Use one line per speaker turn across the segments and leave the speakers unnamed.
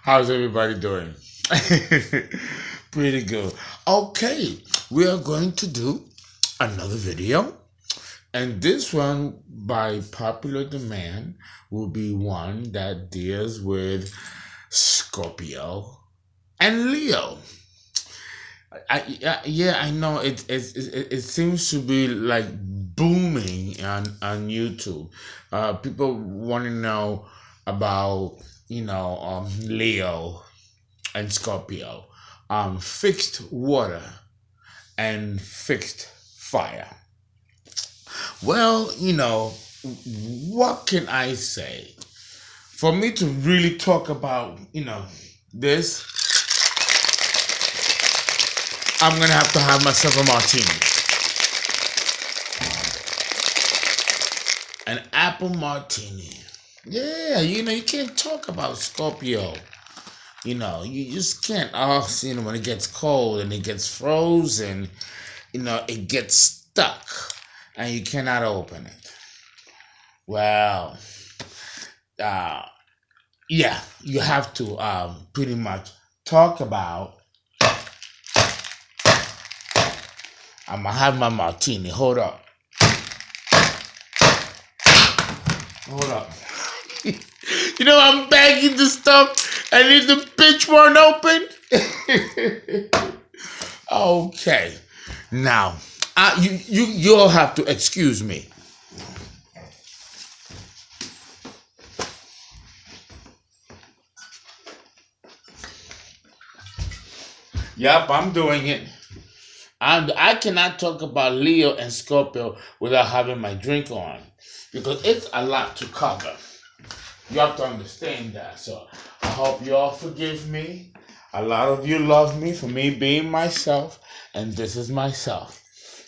How's everybody doing? Pretty good. Okay, we are going to do another video, and this one, by popular demand, will be one that deals with Scorpio and Leo. Yeah, I know it seems to be like booming on YouTube. People want to know about Leo and Scorpio, fixed water and fixed fire. Well, what can I say? For me to really talk about this, I'm gonna have to have myself a martini, an apple martini. Yeah, you can't talk about Scorpio. You just can't. Oh, when it gets cold and it gets frozen, it gets stuck and you cannot open it. Well, yeah, you have to pretty much talk about. I'm gonna have my martini. Hold up. I'm bagging the stuff. I need the bitch won't open. Okay. Now, you'll have to excuse me. Yep, I'm doing it. I cannot talk about Leo and Scorpio without having my drink on because it's a lot to cover. You have to understand that. So I hope you all forgive me. A lot of you love me for me being myself, and this is myself.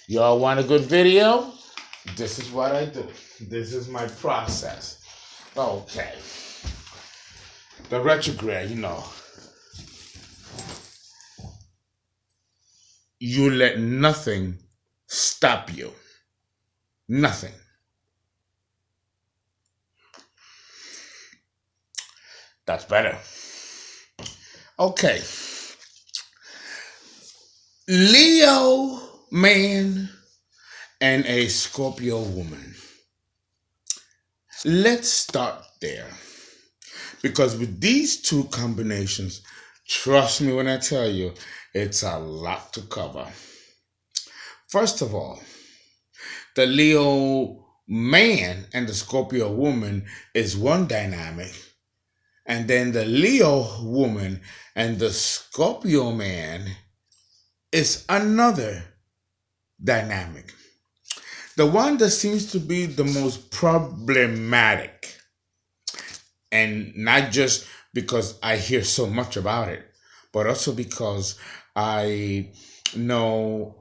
Y'all want a good video? This is what I do. This is my process. Okay. The retrograde, you let nothing stop you. Nothing. That's better. Okay. Leo man and a Scorpio woman. Let's start there. Because with these two combinations, trust me when I tell you, it's a lot to cover. First of all, the Leo man and the Scorpio woman is one dynamic. And then the Leo woman and the Scorpio man is another dynamic. The one that seems to be the most problematic, and not just because I hear so much about it, but also because I know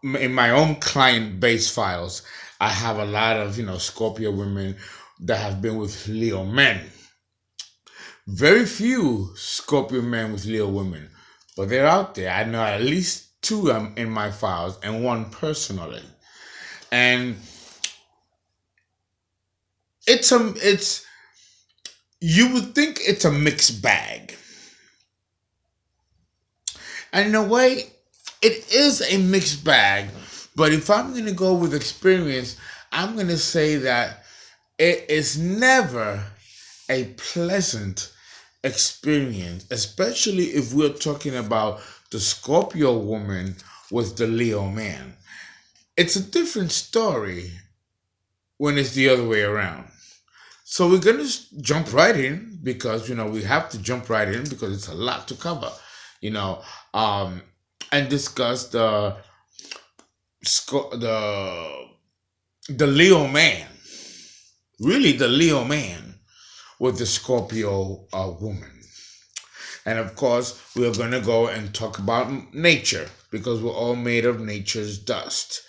in my own client base files, I have a lot of, Scorpio women that have been with Leo men. Very few Scorpio men with Leo women, but they're out there. I know at least two in my files and one personally. And you would think it's a mixed bag. And in a way, it is a mixed bag. But if I'm going to go with experience, I'm going to say that it is never a pleasant experience, especially if we're talking about the Scorpio woman with the Leo man. It's a different story when it's the other way around. So we're going to jump right in because, we have to jump right in because it's a lot to cover, and discuss the Leo man, really the Leo man with the Scorpio woman. And of course, we're going to go and talk about nature because we're all made of nature's dust.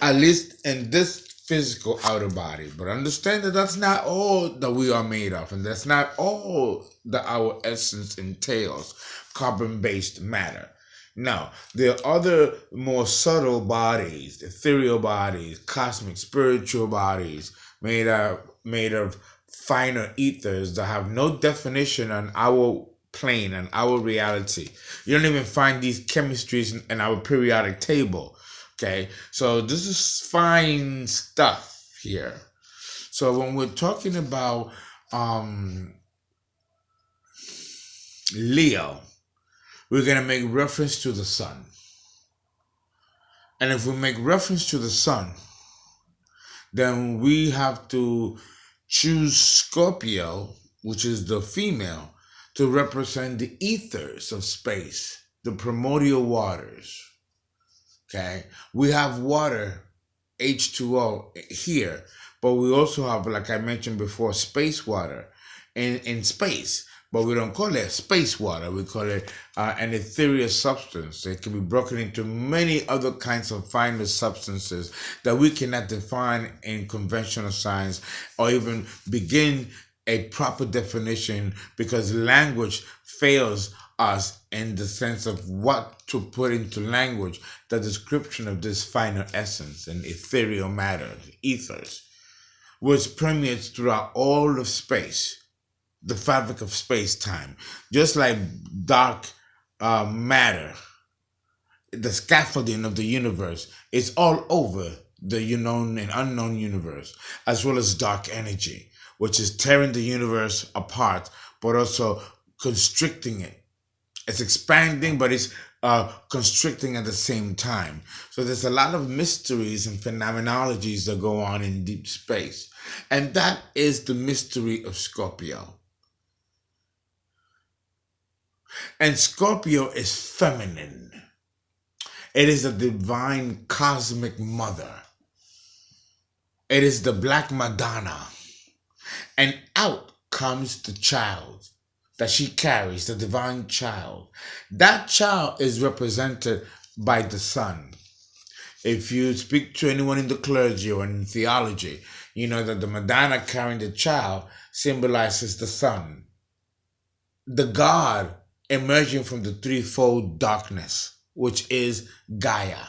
At least in this physical outer body. But understand that that's not all that we are made of. And that's not all that our essence entails. Carbon-based matter. No, there are other more subtle bodies, ethereal bodies, cosmic, spiritual bodies made of finer ethers that have no definition on our plane and our reality. You don't even find these chemistries in our periodic table. Okay, so this is fine stuff here. So when we're talking about Leo, we're going to make reference to the sun. And if we make reference to the sun, then we have to choose Scorpio, which is the female, to represent the ethers of space, the primordial waters. Okay? We have water, H2O, here, but we also have, like I mentioned before, space water in space. But we don't call it space water. We call it an ethereal substance. It can be broken into many other kinds of finer substances that we cannot define in conventional science or even begin a proper definition, because language fails us in the sense of what to put into language, the description of this finer essence and ethereal matter, ethers, which permeates throughout all of space, the fabric of space-time, just like dark matter, the scaffolding of the universe is all over the known and unknown universe, as well as dark energy, which is tearing the universe apart, but also constricting it. It's expanding, but it's constricting at the same time. So there's a lot of mysteries and phenomenologies that go on in deep space. And that is the mystery of Scorpio. And Scorpio is feminine. It is a divine cosmic mother. It is the Black Madonna. And out comes the child that she carries, the divine child. That child is represented by the sun. If you speak to anyone in the clergy or in theology, you know that the Madonna carrying the child symbolizes the sun, the God emerging from the threefold darkness, which is Gaia.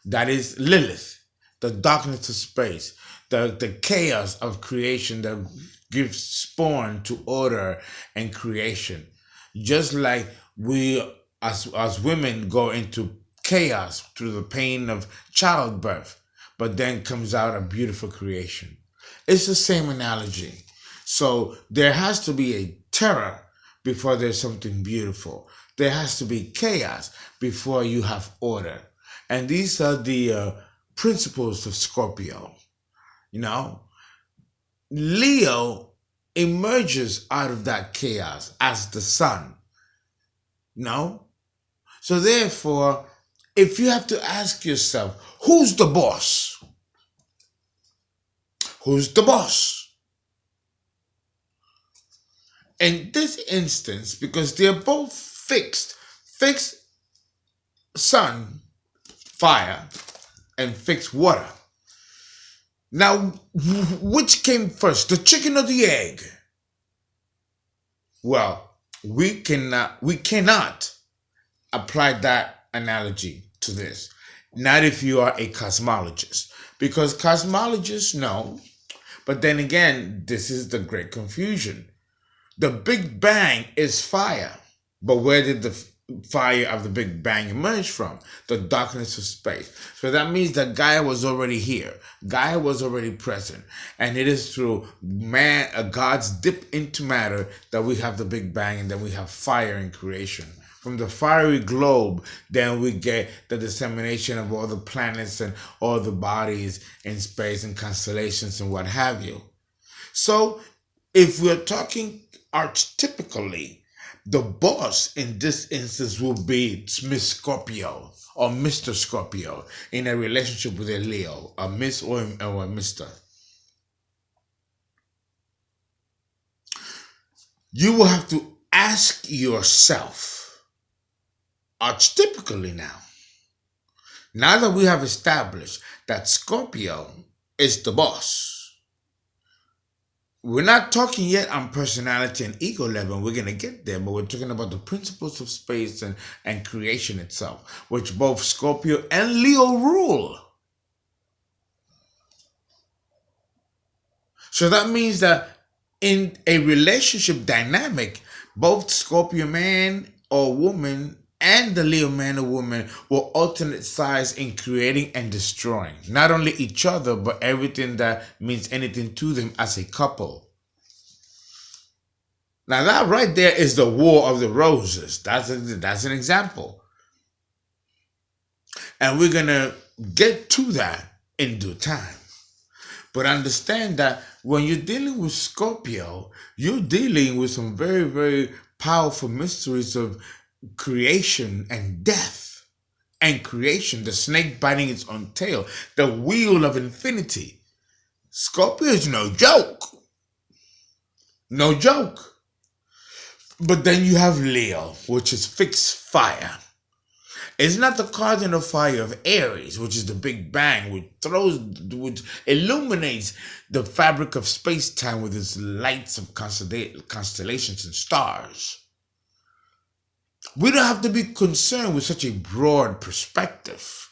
That is Lilith, the darkness of space, the chaos of creation that gives spawn to order and creation. Just like we as women go into chaos through the pain of childbirth, but then comes out a beautiful creation. It's the same analogy. So there has to be a terror before there's something beautiful. There has to be chaos before you have order. And these are the principles of Scorpio. You know, Leo emerges out of that chaos as the sun. No? So therefore, if you have to ask yourself, who's the boss? Who's the boss? In this instance, because they're both fixed sun, fire, and fixed water. Now, which came first, the chicken or the egg? Well, we cannot apply that analogy to this. Not if you are a cosmologist, because cosmologists know, but then again, this is the great confusion. The Big Bang is fire, but where did the fire of the Big Bang emerge from? The darkness of space. So that means that Gaia was already here. Gaia was already present. And it is through God's dip into matter that we have the Big Bang, and then we have fire in creation. From the fiery globe, then we get the dissemination of all the planets and all the bodies in space and constellations and what have you. So if we're talking archetypically, the boss in this instance will be Miss Scorpio or Mr. Scorpio in a relationship with a Leo, a Miss or a Mr. You will have to ask yourself, archetypically now that we have established that Scorpio is the boss, We're not talking yet on personality and ego level. We're going to get there, but we're talking about the principles of space and creation itself, which both Scorpio and Leo rule. So that means that in a relationship dynamic, both Scorpio man or woman and the Leo man or woman will alternate sides in creating and destroying not only each other, but everything that means anything to them as a couple. Now that right there is the War of the Roses. That's an example. And we're going to get to that in due time. But understand that when you're dealing with Scorpio, you're dealing with some very, very powerful mysteries of creation and death and creation, the snake biting its own tail, the wheel of infinity. Scorpio is no joke. No joke. But then you have Leo, which is fixed fire. It's not the cardinal fire of Aries, which is the Big Bang, which illuminates the fabric of space-time with its lights of constellations and stars. We don't have to be concerned with such a broad perspective,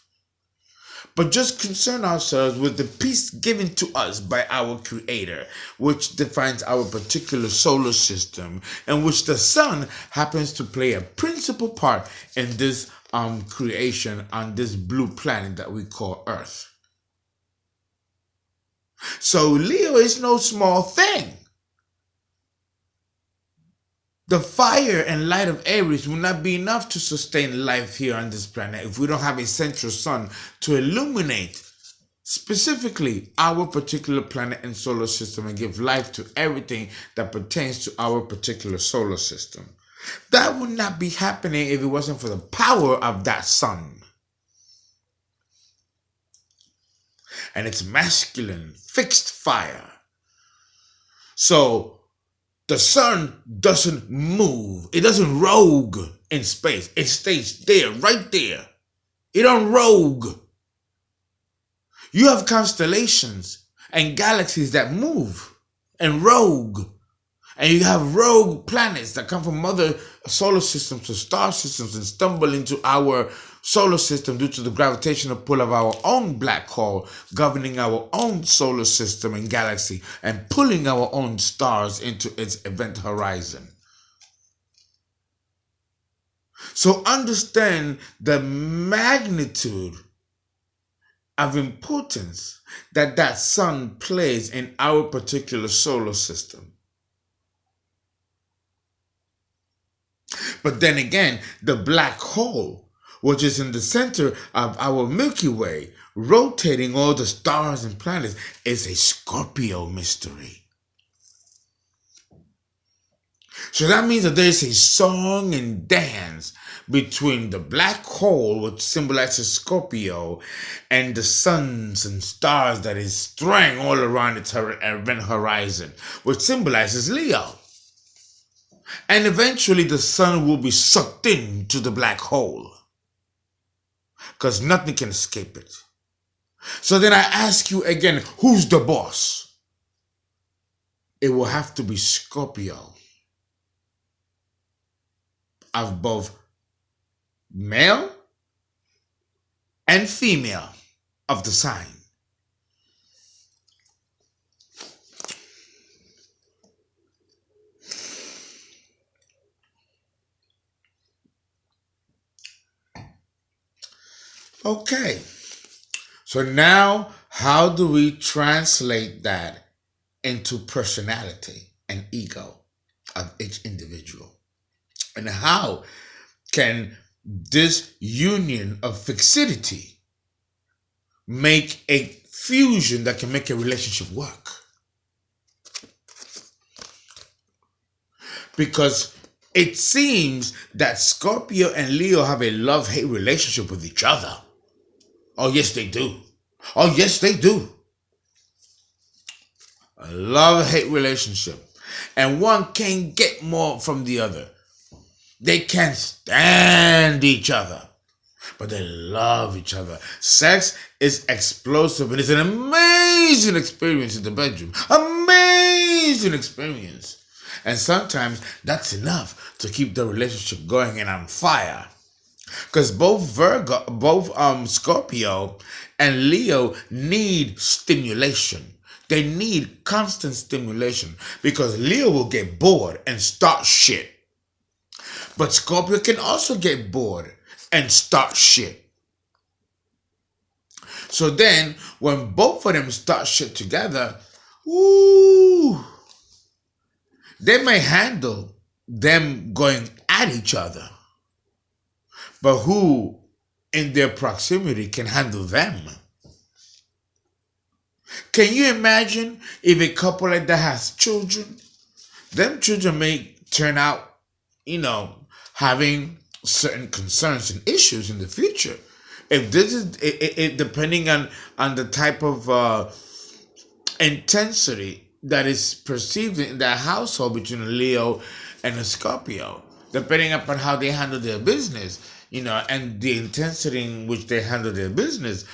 but just concern ourselves with the peace given to us by our Creator, which defines our particular solar system, and which the sun happens to play a principal part in this creation on this blue planet that we call Earth. So Leo is no small thing. The fire and light of Aries will not be enough to sustain life here on this planet if we don't have a central sun to illuminate specifically our particular planet and solar system and give life to everything that pertains to our particular solar system. That would not be happening if it wasn't for the power of that sun. And it's masculine, fixed fire. So the sun doesn't move. It doesn't rogue in space. It stays there, right there. It don't rogue. You have constellations and galaxies that move and rogue. And you have rogue planets that come from other solar systems or star systems and stumble into our solar system due to the gravitational pull of our own black hole governing our own solar system and galaxy and pulling our own stars into its event horizon. So understand the magnitude of importance that sun plays in our particular solar system. But then again, the black hole, which is in the center of our Milky Way, rotating all the stars and planets, is a Scorpio mystery. So that means that there is a song and dance between the black hole, which symbolizes Scorpio, and the suns and stars that is straying all around its event horizon, which symbolizes Leo. And eventually the sun will be sucked into the black hole because nothing can escape it. So then I ask you again, who's the boss? It will have to be Scorpio, of both male and female of the sign. Okay, so now how do we translate that into personality and ego of each individual? And how can this union of fixity make a fusion that can make a relationship work? Because it seems that Scorpio and Leo have a love-hate relationship with each other. Oh, yes, they do. Oh, yes, they do. A love-hate relationship. And one can't get more from the other. They can't stand each other, but they love each other. Sex is explosive and it's an amazing experience in the bedroom. Amazing amazing experience. And sometimes that's enough to keep the relationship going and on fire. Because both Scorpio and Leo need stimulation. They need constant stimulation because Leo will get bored and start shit. But Scorpio can also get bored and start shit. So then, when both of them start shit together, ooh, they may handle them going at each other. But who in their proximity can handle them? Can you imagine if a couple like that has children? Them children may turn out, having certain concerns and issues in the future. If this is depending on the type of intensity that is perceived in that household between a Leo and a Scorpio, depending upon how they handle their business, and the intensity in which they handle their business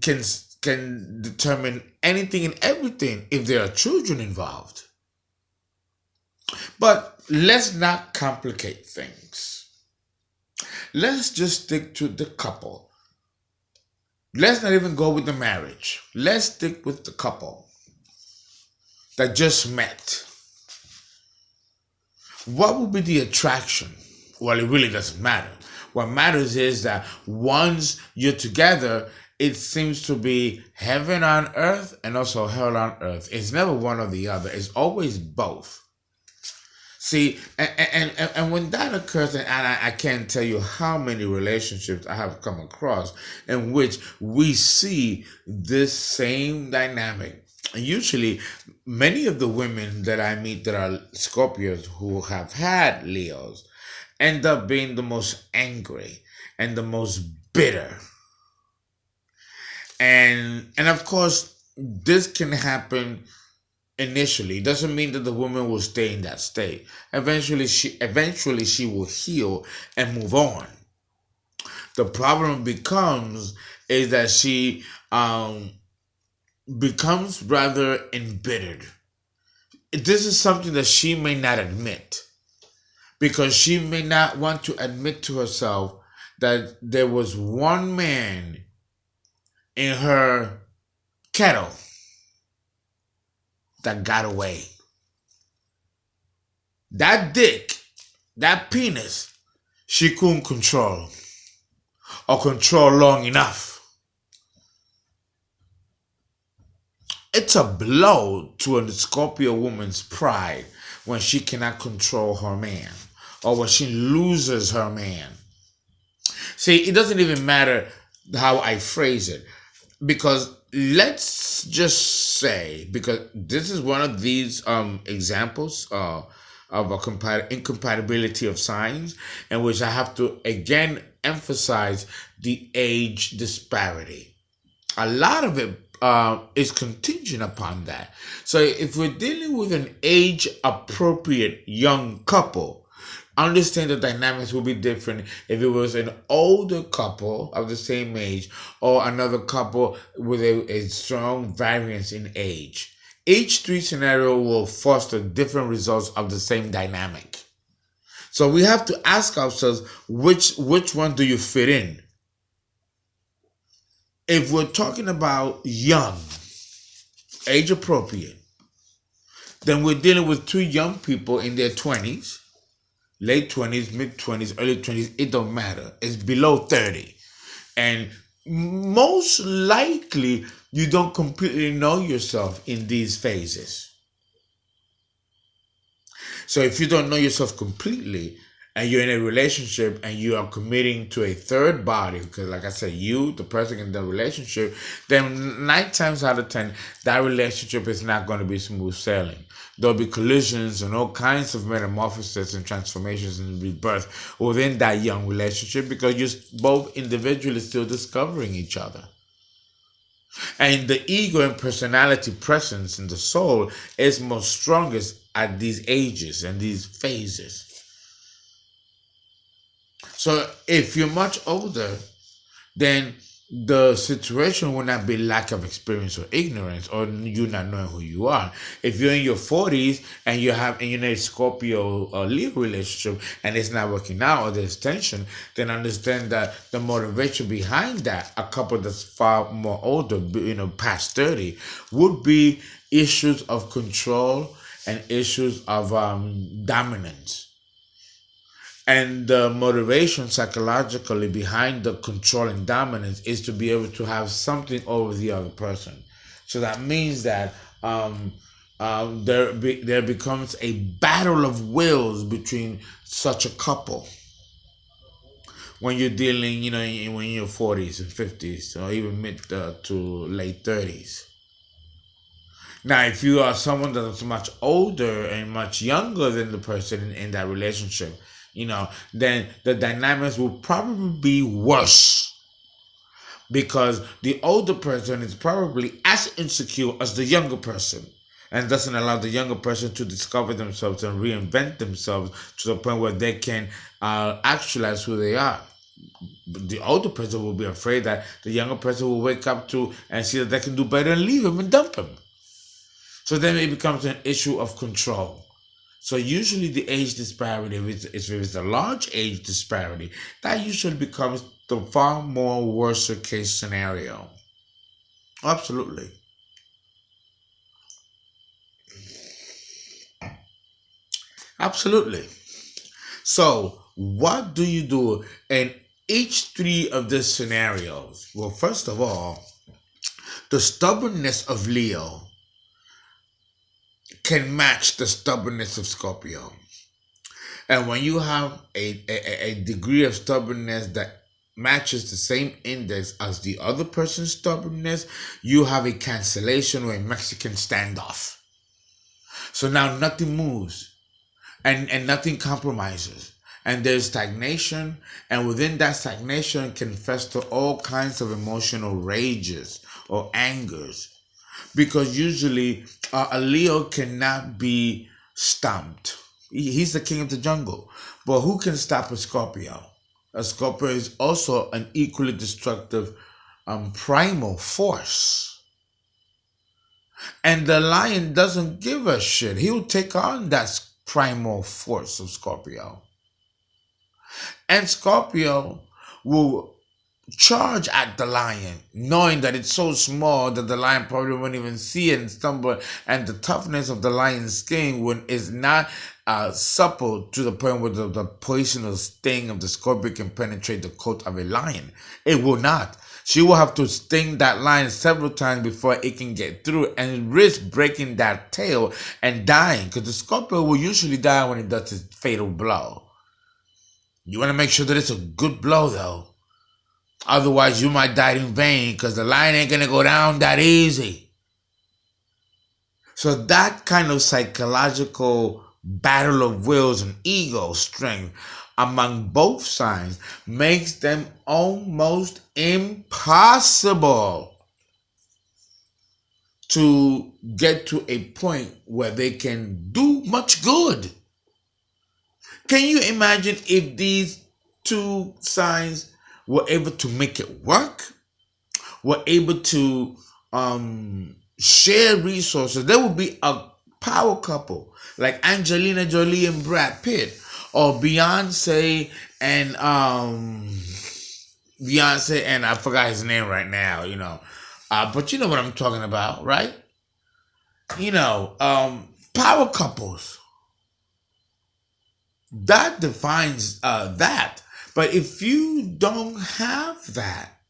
can determine anything and everything if there are children involved. But let's not complicate things. Let's just stick to the couple. Let's not even go with the marriage. Let's stick with the couple that just met. What would be the attraction? Well, it really doesn't matter. What matters is that once you're together, it seems to be heaven on earth and also hell on earth. It's never one or the other. It's always both. See, and when that occurs, and I can't tell you how many relationships I have come across in which we see this same dynamic. And usually, many of the women that I meet that are Scorpios who have had Leos end up being the most angry and the most bitter. And of course, this can happen initially. It doesn't mean that the woman will stay in that state. Eventually she will heal and move on. The problem is that she becomes rather embittered. This is something that she may not admit, because she may not want to admit to herself that there was one man in her kettle that got away. That dick, that penis, she couldn't control or control long enough. It's a blow to a Scorpio woman's pride when she cannot control her man or when she loses her man. See, it doesn't even matter how I phrase it, because let's just say, because this is one of these examples of a incompatibility of signs, in which I have to again emphasize the age disparity. A lot of it is contingent upon that. So if we're dealing with an age appropriate young couple, understand the dynamics will be different if it was an older couple of the same age or another couple with a strong variance in age. Each three scenario will foster different results of the same dynamic. So we have to ask ourselves, which one do you fit in? If we're talking about young, age appropriate, then we're dealing with two young people in their 20s, late 20s, mid 20s, early 20s, it don't matter. It's below 30. And most likely, you don't completely know yourself in these phases. So if you don't know yourself completely, and you're in a relationship and you are committing to a third body, because like I said, you, the person in the relationship, then 9 times out of 10, that relationship is not going to be smooth sailing. There'll be collisions and all kinds of metamorphoses and transformations and rebirth within that young relationship, because you're both individually still discovering each other. And the ego and personality presence in the soul is most strongest at these ages and these phases. So if you're much older, then the situation will not be lack of experience or ignorance or you not knowing who you are. If you're in your 40s and you're in a Scorpio or Leo relationship and it's not working out or there's tension, then understand that the motivation behind that, a couple that's far more older, past 30, would be issues of control and issues of dominance. And the motivation psychologically behind the control and dominance is to be able to have something over the other person. So that means that there becomes a battle of wills between such a couple when you're dealing, when you're 40s and 50s or even mid to late 30s. Now, if you are someone that's much older and much younger than the person in that relationship, then the dynamics will probably be worse because the older person is probably as insecure as the younger person and doesn't allow the younger person to discover themselves and reinvent themselves to the point where they can actualize who they are. The older person will be afraid that the younger person will wake up to and see that they can do better and leave him and dump him. So then it becomes an issue of control. So usually the age disparity, if it's a large age disparity, that usually becomes the far more worse case scenario. Absolutely. Absolutely. So what do you do in each three of these scenarios? Well, first of all, the stubbornness of Leo can match the stubbornness of Scorpio. And when you have a degree of stubbornness that matches the same index as the other person's stubbornness, you have a cancellation or a Mexican standoff. So now nothing moves and nothing compromises. And there's stagnation, and within that stagnation can fester all kinds of emotional rages or angers. Because usually a Leo cannot be stomped. He's the king of the jungle. But who can stop a Scorpio? A Scorpio is also an equally destructive primal force. And the lion doesn't give a shit. He'll take on that primal force of Scorpio. And Scorpio will charge at the lion, knowing that it's so small that the lion probably won't even see it and stumble, and the toughness of the lion's skin is not supple to the point where the poisonous sting of the scorpion can penetrate the coat of a lion. It will not. She will have to sting that lion several times before it can get through and risk breaking that tail and dying, because the scorpion will usually die when it does its fatal blow. You want to make sure that it's a good blow, though. Otherwise, you might die in vain because the lion ain't going to go down that easy. So that kind of psychological battle of wills and ego strength among both signs makes them almost impossible to get to a point where they can do much good. Can you imagine if these two signs were able to make it work, were able to share resources? There would be a power couple like Angelina Jolie and Brad Pitt, or Beyonce and I forgot his name right now, but you know what I'm talking about, right? Power couples. That defines that. But if you don't have that,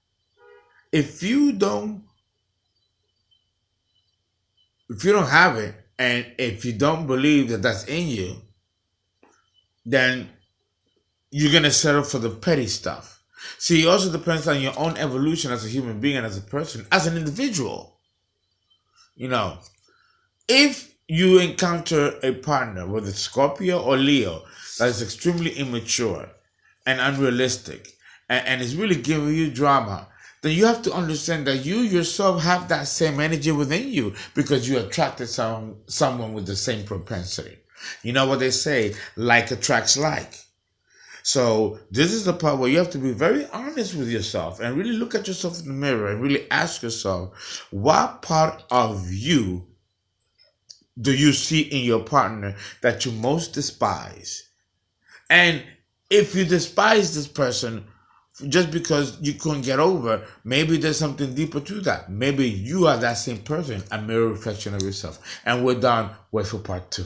if you don't have it, and if you don't believe that that's in you, then you're going to settle for the petty stuff. See, it also depends on your own evolution as a human being and as a person, as an individual. If you encounter a partner, whether Scorpio or Leo, that is extremely immature and unrealistic and is really giving you drama, then you have to understand that you yourself have that same energy within you because you attracted someone with the same propensity. You know what they say, like attracts like. So this is the part where you have to be very honest with yourself and really look at yourself in the mirror and really ask yourself, what part of you do you see in your partner that you most despise? And if you despise this person just because you couldn't get over, maybe there's something deeper to that. Maybe you are that same person, a mirror reflection of yourself. And we're done. Wait for part 2.